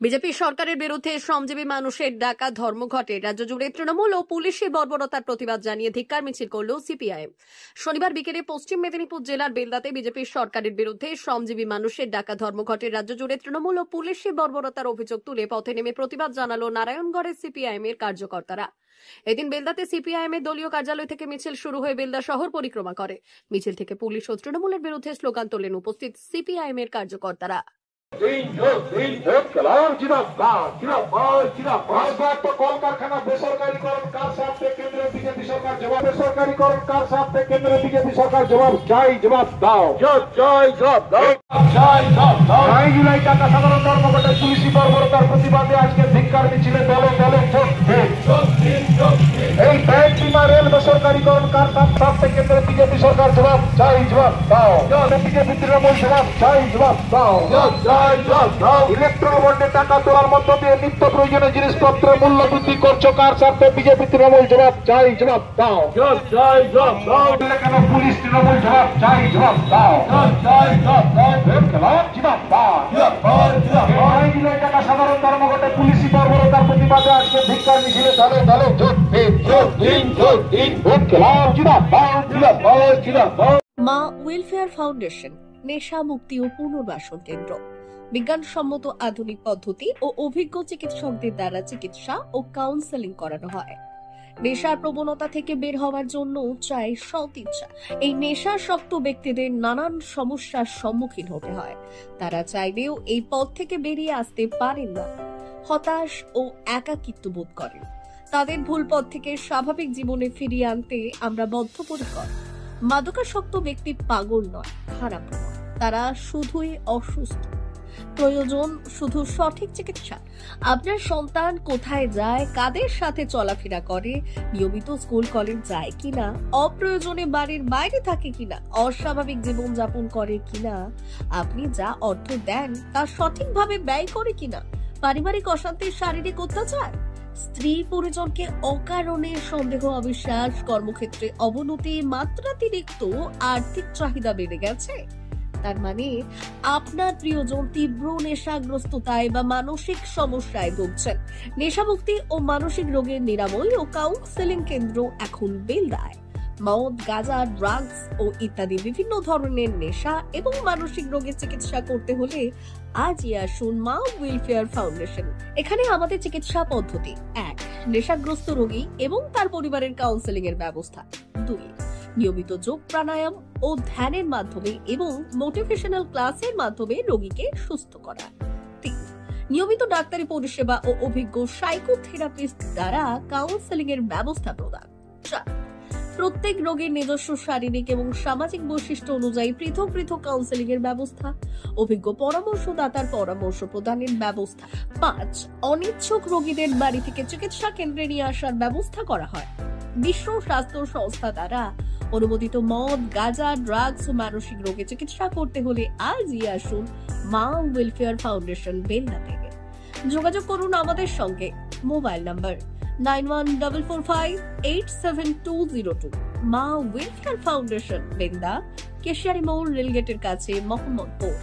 BJP সরকারের বিরুদ্ধে শ্রমজীবী মানুষের ডাকা ধর্মঘটে রাজ্য জুড়ে তৃণমূল ও পুলিশের বর্বরতার প্রতিবাদ জানিয়ে ধিক্কার মিছিল করল সিপিআইএম। শনিবার বিকেলে পশ্চিম মেদিনীপুর জেলার বেলদাতে বিজেপি সরকারের বিরুদ্ধে শ্রমজীবী মানুষের ডাকা ধর্মঘটে রাজ্য জুড়ে তৃণমূল ও পুলিশের বর্বরতার অভিযোগ তুলে পথে নেমে প্রতিবাদ জানালো নারায়ণগড়ের সিপিআইএম এর কার্যকর্তারা। এদিন বেলদাতে সিপিআইএম এর দলীয় কার্যালয় থেকে মিছিল শুরু হয়ে বেলদা শহর পরিক্রমা করে। মিছিল থেকে পুলিশ ও তৃণমূলের বিরুদ্ধে স্লোগান তোলেন উপস্থিত সিপিআইএম এর কার্যকর্তারা। কলকারখানা বেসরকারীকরণ কার স্বার্থে কেন্দ্রের বিজেপি সরকার জবাব, বেসরকারীকরণ কার স্বার্থে কেন্দ্রের বিজেপি সরকার জবাব চাই, জবাব দাও, জবাব দাও। 9 জুলাই টাকা সাধারণ ধর্মঘটে পুলিশি বর্বরতার প্রতিবাদে আজকে ধিক্কার মিছিলে দলে দলে এই ব্যাংক বিমা রেল বেসরকারীকরণ কার স্বার্থে কেন্দ্রের বিজেপি সরকার জবাব চাই, জবাব দাও। বিজেপি তৃণমূল জবাব চাই, জবাব দাও। ইলেকট্রন বন্ডে টাকা তোলার মধ্য দিয়ে নিত্য প্রয়োজনীয় জিনিসপত্রের মূল্য বৃদ্ধি করছো কার স্বার্থে বিজেপি তৃণমূল জবাব চাই, জবাব দাও। কেন পুলিশ তৃণমূল জবাব চাই, জবাব দাও। টাকা সাধারণ ধর্মঘটে পুলিশি বর্বরতার প্রতিবাদে আজকে ধিক্কার মিছিলে দলে দলে মা ওয়েলফেয়ার ফাউন্ডেশন নেশা মুক্তি ও পুনর্বাসন কেন্দ্র বিজ্ঞানসম্মত আধুনিক পদ্ধতি ও অভিজ্ঞ চিকিৎসকদের দ্বারা চিকিৎসা ও কাউন্সেলিং করানো হয়। নেশার প্রবণতা থেকে বের হওয়ার জন্য চাই সৎ ইচ্ছা। এই নেশাসক্ত ব্যক্তিদের নানান সমস্যার সম্মুখীন হতে হয়, তারা চাইলেও এই পথ থেকে বেরিয়ে আসতে পারেন না, হতাশ ও একাকিত্ব বোধ করেন। তাদের ভুল পথ থেকে স্বাভাবিক জীবনে ফিরিয়ে আনতে আমরা বদ্ধপরিকর। মাদকাসক্ত ব্যক্তি পাগল নয়, খারাপ নয়, তারা শুধুই অসুস্থ। প্রয়োজন শুধু সঠিক চিকিৎসা। আপনার সন্তান কোথায় যায়, কাদের সাথে চলাফেরা করে, নিয়মিত স্কুল কলেজ যায় কিনা, অপ্রয়োজনে বাড়ির বাইরে থাকে কিনা, অস্বাভাবিক জীবন যাপন করে কিনা, আপনি যা অর্থ দেন তা সঠিকভাবে ব্যয় করে কিনা, পারিবারিক অশান্তি, শারীরিক অত্যাচার, স্ত্রী পরিজনকে অকারণে সন্দেহ, অবিশ্বাস, কর্মক্ষেত্রে অবনতি, মাত্রাতিরিক্ত আর্থিক চাহিদা বেড়ে গেছে, তার মানে আপনার প্রিয়জন তীব্র নেশাগ্রস্ততায় বা মানসিক সমস্যায় ভুগছেন। নেশামুক্তি ও মানসিক রোগের নিরাময় ও কাউন্সেলিং কেন্দ্র এখন বেলদায়। মদ, গাঁজা, ড্রাগস ও ইত্যাদি বিভিন্ন ধরনের নেশা এবং মানসিক রোগের চিকিৎসা করতে হলে আজই আসুন মা ওয়েলফেয়ার ফাউন্ডেশন। এখানে আমাদের চিকিৎসা পদ্ধতি: 1. নেশাগ্রস্ত রোগী এবং তার পরিবারের কাউন্সেলিং এর ব্যবস্থা। 2. নিয়মিত যোগ, প্রাণায়াম ও ধ্যানের মাধ্যমে এবং মোটিভেশনাল ক্লাসের মাধ্যমে রোগীকে সুস্থ করা। 3. নিয়মিত ডাক্তারি পরিষেবা ও অভিজ্ঞ সাইকোথেরাপিস্ট দ্বারা কাউন্সেলিং এর ব্যবস্থা প্রদান। 4. প্রত্যেক রোগীর নিজস্ব শারীরিক এবং সামাজিক বৈশিষ্ট্য অনুযায়ী পৃথক পৃথক কাউন্সেলিং এর ব্যবস্থা, অভিজ্ঞ পরামর্শদাতার পরামর্শ প্রদানের ব্যবস্থা। 5. অনিচ্ছুক রোগীদের বাড়ি থেকে চিকিৎসা কেন্দ্রে নিয়ে আসার ব্যবস্থা করা হয়। বিশ্ব স্বাস্থ্য সংস্থা দ্বারা অনুমোদিত মদ, গাঁজা, ড্রাগস ও মানসিক রোগে চিকিৎসা করতে হলে আজই আসুন মা ওয়েলফেয়ার ফাউন্ডেশন বেলদা থেকে। যোগাযোগ করুন আমাদের সঙ্গে। Mobile number 9144587202। মা ওয়েলফেয়ার ফাউন্ডেশন বেলদা, কেশিয়ারি মোড়, রেলগেটের কাছে, মোহাম্মদপুর।